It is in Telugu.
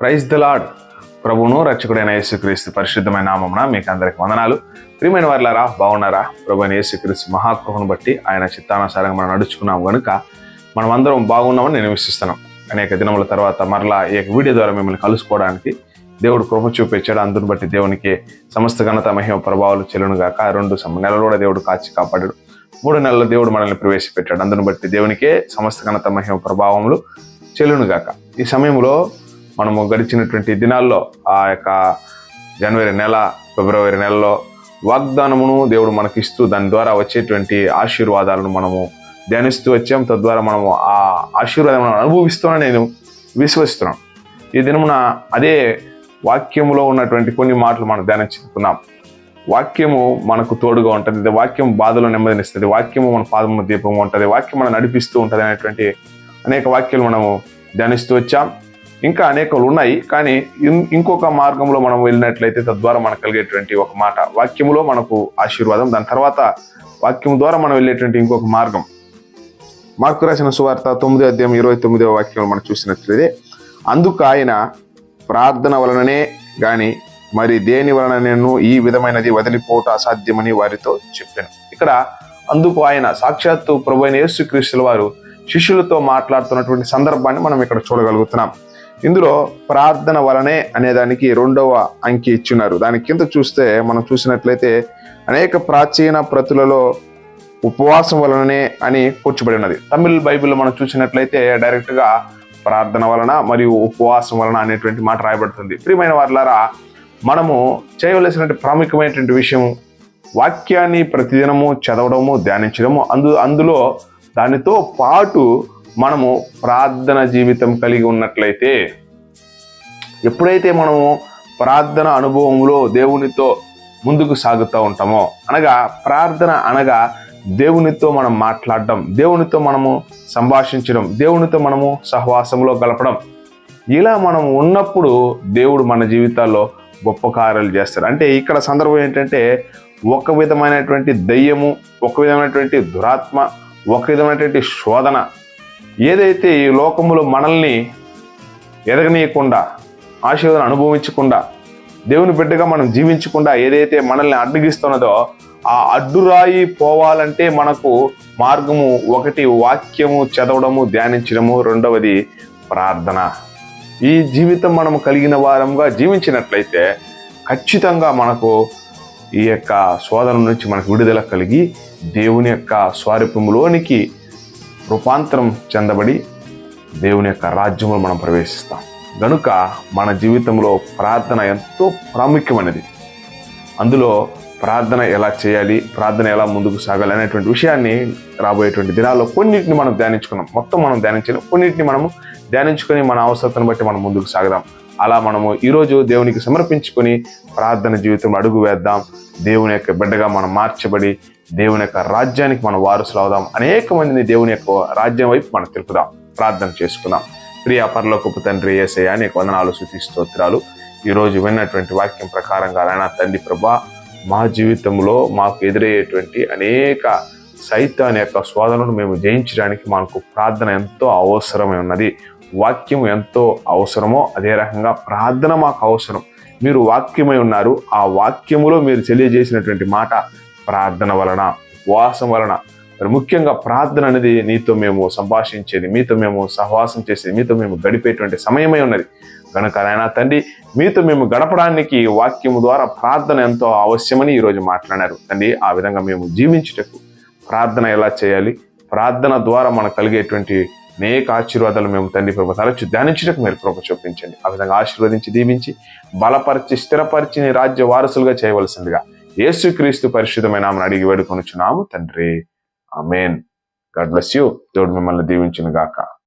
Praise the lord. ప్రభువును రక్షకుడైన యేసుక్రీస్తు పరిశుద్ధమైన నామమున మీకు అందరికి వందనాలు. ప్రియమైన వారులారా, బాగున్నారా? ప్రభువైన యేసుక్రీస్తు మహాకృపను బట్టి ఆయన చిత్తానుసారంగా మనం నడుచుకున్నాం కనుక మనం అందరం బాగున్నామని నేను విశ్వసిస్తున్నాం. అనేక దినముల తర్వాత మరలా ఈ వీడియో ద్వారా మిమ్మల్ని కలుసుకోవడానికి దేవుడు కృప చూపించాడు. అందుని బట్టి దేవునికి సమస్త ఘనత మహిమ ప్రభావాలు చెల్లును గాక. 2 నెలలు కూడా దేవుడు కాచి కాపాడాడు. 3 నెలల్లో దేవుడు మనల్ని ప్రవేశపెట్టాడు. అందుని బట్టి దేవునికే సమస్త ఘనత మహిమ ప్రభావములు చెల్లును గాక. ఈ సమయంలో మనము గడిచినటువంటి దినాల్లో ఆ యొక్క జనవరి నెల, ఫిబ్రవరి నెలలో వాగ్దానమును దేవుడు మనకిస్తూ దాని ద్వారా వచ్చేటువంటి ఆశీర్వాదాలను మనము ధ్యానిస్తూ వచ్చాం. తద్వారా మనము ఆ ఆశీర్వాదం అనుభవిస్తున్నాను నేను విశ్వసిస్తున్నాం. ఈ దినమున అదే వాక్యములో ఉన్నటువంటి కొన్ని మాటలు మనం ధ్యానించుకున్నాం. వాక్యము మనకు తోడుగా ఉంటుంది, వాక్యం బాధలో నెమ్మదినిస్తుంది, వాక్యము మన పాదమున దీపంగా ఉంటుంది, వాక్యం మనం నడిపిస్తూ ఉంటుంది అనేటువంటి అనేక వాక్యాలు మనము ధ్యానిస్తూ వచ్చాం. ఇంకా అనేకలు ఉన్నాయి, కానీ ఇంకొక మార్గంలో మనం వెళ్ళినట్లయితే తద్వారా మనకు కలిగేటువంటి ఒక మాట వాక్యములో మనకు ఆశీర్వాదం. దాని తర్వాత వాక్యం ద్వారా మనం వెళ్ళేటువంటి ఇంకొక మార్గం మార్కు రాసిన సువార్త 9:29 వాక్యం మనం చూసినట్లయితే, అందుకు ఆయన ప్రార్థన వలననే గాని మరి దేని వలన నేను ఈ విధమైనది వదిలిపోవటం అసాధ్యమని వారితో చెప్పాను. ఇక్కడ అందుకు ఆయన సాక్షాత్తు ప్రభువైన యేసుక్రీస్తుల వారు శిష్యులతో మాట్లాడుతున్నటువంటి సందర్భాన్ని మనం ఇక్కడ చూడగలుగుతున్నాం. ఇందులో ప్రార్థన వలనే అనేదానికి 2వ అంకి ఇచ్చున్నారు. దాని కింద చూస్తే మనం చూసినట్లయితే అనేక ప్రాచీన ప్రతులలో ఉపవాసం వలననే అని కూర్చబడి ఉన్నది. తమిళ్ బైబిల్లో మనం చూసినట్లయితే డైరెక్ట్గా ప్రార్థన వలన మరియు ఉపవాసం వలన అనేటువంటి మాట రాయబడుతుంది. ప్రియమైన వారులారా, మనము చేయవలసినటువంటి ప్రాముఖ్యమైనటువంటి విషయం వాక్యాన్ని ప్రతిదినము చదవడము, ధ్యానించడము, అందులో దానితో పాటు మనము ప్రార్థన జీవితం కలిగి ఉన్నట్లయితే, ఎప్పుడైతే మనము ప్రార్థన అనుభవంలో దేవునితో ముందుకు సాగుతూ ఉంటామో, అనగా ప్రార్థన అనగా దేవునితో మనం మాట్లాడడం, దేవునితో మనము సంభాషించడం, దేవునితో మనము సహవాసంలో గలపడం, ఇలా మనం ఉన్నప్పుడు దేవుడు మన జీవితాల్లో గొప్ప కార్యాలు చేస్తాడు. అంటే ఇక్కడ సందర్భం ఏంటంటే, ఒక విధమైనటువంటి దయ్యము, ఒక విధమైనటువంటి దురాత్మ, ఒక విధమైనటువంటి శోధన ఏదైతే ఈ లోకములో మనల్ని ఎదగనీయకుండా, ఆశీర్వాదం అనుభవించకుండా, దేవుని బిడ్డగా మనం జీవించకుండా ఏదైతే మనల్ని అడ్డగిస్తున్నదో, ఆ అడ్డురాయి పోవాలంటే మనకు మార్గము ఒకటి వాక్యము చదవడము, ధ్యానించడము, 2వది ప్రార్థన. ఈ జీవితం మనము కలిగిన వారంగా జీవించినట్లయితే ఖచ్చితంగా మనకు ఈ యొక్క శోధన నుంచి మనకు విడుదల కలిగి దేవుని యొక్క స్వరూపంలోనికి రూపాంతరం చెందబడి దేవుని యొక్క రాజ్యంలో మనం ప్రవేశిస్తాం. గనుక మన జీవితంలో ప్రార్థన ఎంతో ప్రాముఖ్యమైనది. అందులో ప్రార్థన ఎలా చేయాలి, ప్రార్థన ఎలా ముందుకు సాగాలి అనేటువంటి విషయాన్ని రాబోయేటువంటి దినాల్లో కొన్నిటిని మనం ధ్యానించుకున్నాం. మొత్తం మనం ధ్యానించలేం, కొన్నిటిని మనము ధ్యానించుకొని మన అవసరతను బట్టి మనం ముందుకు సాగదాం. అలా మనము ఈరోజు దేవునికి సమర్పించుకొని ప్రార్థన జీవితంలో అడుగు వేద్దాం. దేవుని యొక్క బిడ్డగా మనం మార్చబడి దేవుని యొక్క రాజ్యానికి మనం వారసులు అవుదాం. అనేక మందిని దేవుని యొక్క రాజ్యం వైపు మనం తెలుపుదాం. ప్రార్థన చేసుకుందాం. ప్రియ పరలోకపు తండ్రి యేసయ్యా, నీకు వందనాలు, స్తుతి స్తోత్రాలు. ఈరోజు విన్నటువంటి వాక్యం ప్రకారంగా నాయనా తండ్రి ప్రభా, మా జీవితంలో మాకు ఎదురయ్యేటువంటి అనేక సైతాన్ యొక్క శోధనను మేము జయించడానికి మనకు ప్రార్థన ఎంతో అవసరమై ఉన్నది. వాక్యం ఎంతో అవసరమో అదే రకంగా ప్రార్థన మాకు అవసరం. మీరు వాక్యమై ఉన్నారు. ఆ వాక్యములో మీరు తెలియజేసినటువంటి మాట ప్రార్థన వలన, ఉపవాసం వలన, మరి ముఖ్యంగా ప్రార్థన అనేది నీతో మేము సంభాషించేది, మీతో మేము సహవాసం చేసేది, మీతో మేము గడిపేటువంటి సమయమై ఉన్నది. కనుక నాయనా తండ్రి, మీతో మేము గడపడానికి వాక్యము ద్వారా ప్రార్థన ఎంతో అవశ్యమని ఈరోజు మాట్లాడారు తండ్రి. ఆ విధంగా మేము జీవించుటకు ప్రార్థన ఎలా చేయాలి, ప్రార్థన ద్వారా మనకు కలిగేటువంటి అనేక ఆశీర్వాదాలు మేము తండ్రి ప్రభు తలచి ధ్యానించుటకు మీరు కృప చూపించండి. ఆ విధంగా ఆశీర్వదించి, దీవించి, బలపరిచి, స్థిరపరిచి నీ రాజ్య వారసులుగా చేయవలసిందిగా యేసుక్రీస్తు పరిశుద్ధమైన నామమున అడిగి వేడుకొనుచున్నాము తండ్రి. ఆమేన్. God bless you. దేవుడు మిమ్మల్ని దీవించును గాక.